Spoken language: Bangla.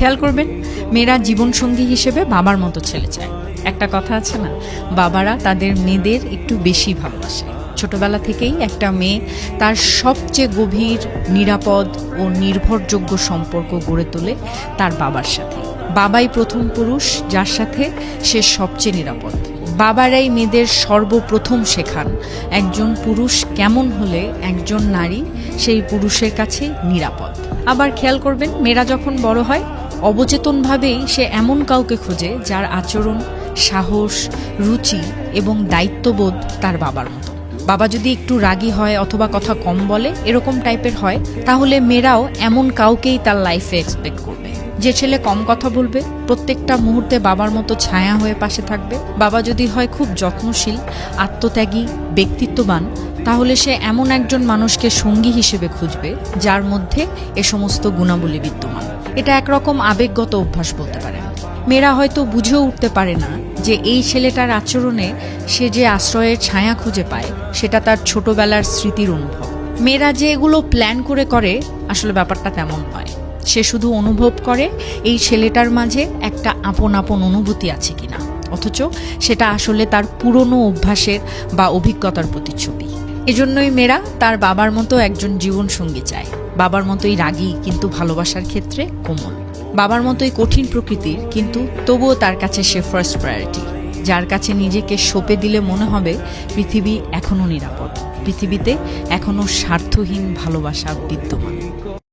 খেয়াল করবেন, মেয়েরা জীবনসঙ্গী হিসেবে বাবার মতো ছেলে চায়। একটা কথা আছে না, বাবারা তাদের মেয়েদের একটু বেশি ভালোবাসে। ছোটবেলা থেকেই একটা মেয়ে তার সবচেয়ে গভীর, নিরাপদ ও নির্ভরযোগ্য সম্পর্ক গড়ে তোলে তার বাবার সাথে। বাবাই প্রথম পুরুষ যার সাথে সে সবচেয়ে নিরাপদ। বাবারাই মেয়েদের সর্বপ্রথম শেখান একজন পুরুষ কেমন হলে একজন নারী সেই পুরুষের কাছে নিরাপদ। আবার খেয়াল করবেন, মেয়েরা যখন বড় হয় অবচেতনভাবেই সে এমন কাউকে খোঁজে যার আচরণ, সাহস, রুচি এবং দায়িত্ববোধ তার বাবার মতো। বাবা যদি একটু রাগী হয় অথবা কথা কম বলে, এরকম টাইপের হয়, তাহলে মেয়েরাও এমন কাউকেই তার লাইফে এক্সপেক্ট করবে। যে ছেলে কম কথা বলবে, প্রত্যেকটা মুহূর্তে বাবার মতো ছায়া হয়ে পাশে থাকবে। বাবা যদি হয় খুব যত্নশীল, আত্মত্যাগী, ব্যক্তিত্ববান, তাহলে সে এমন একজন মানুষকে সঙ্গী হিসেবে খুঁজবে যার মধ্যে এ সমস্ত গুণাবলী বিদ্যমান। এটা একরকম আবেগগত অভ্যাস বলতে পারেন। মেয়েরা হয়তো বুঝেও উঠতে পারে না যে এই ছেলেটার আচরণে সে যে আশ্রয়ের ছায়া খুঁজে পায় সেটা তার ছোটবেলার স্মৃতির অনুভব। মেয়েরা যে এগুলো প্ল্যান করে আসলে ব্যাপারটা তেমন নয়। সে শুধু অনুভব করে এই ছেলেটার মাঝে একটা আপন আপন অনুভূতি আছে কিনা, অথচ সেটা আসলে তার পুরনো অভ্যাসের বা অভিজ্ঞতার প্রতিচ্ছবি। এজন্যই মেয়েরা তার বাবার মতো একজন জীবনসঙ্গী চায়। বাবার মতোই রাগী কিন্তু ভালোবাসার ক্ষেত্রে কোমল। বাবার মতোই কঠিন প্রকৃতির কিন্তু তবুও তার কাছে সে ফার্স্ট প্রায়োরিটি। যার কাছে নিজেকে সঁপে দিলে মনে হবে পৃথিবী এখনও নিরাপদ, পৃথিবীতে এখনও স্বার্থহীন ভালোবাসা বিদ্যমান।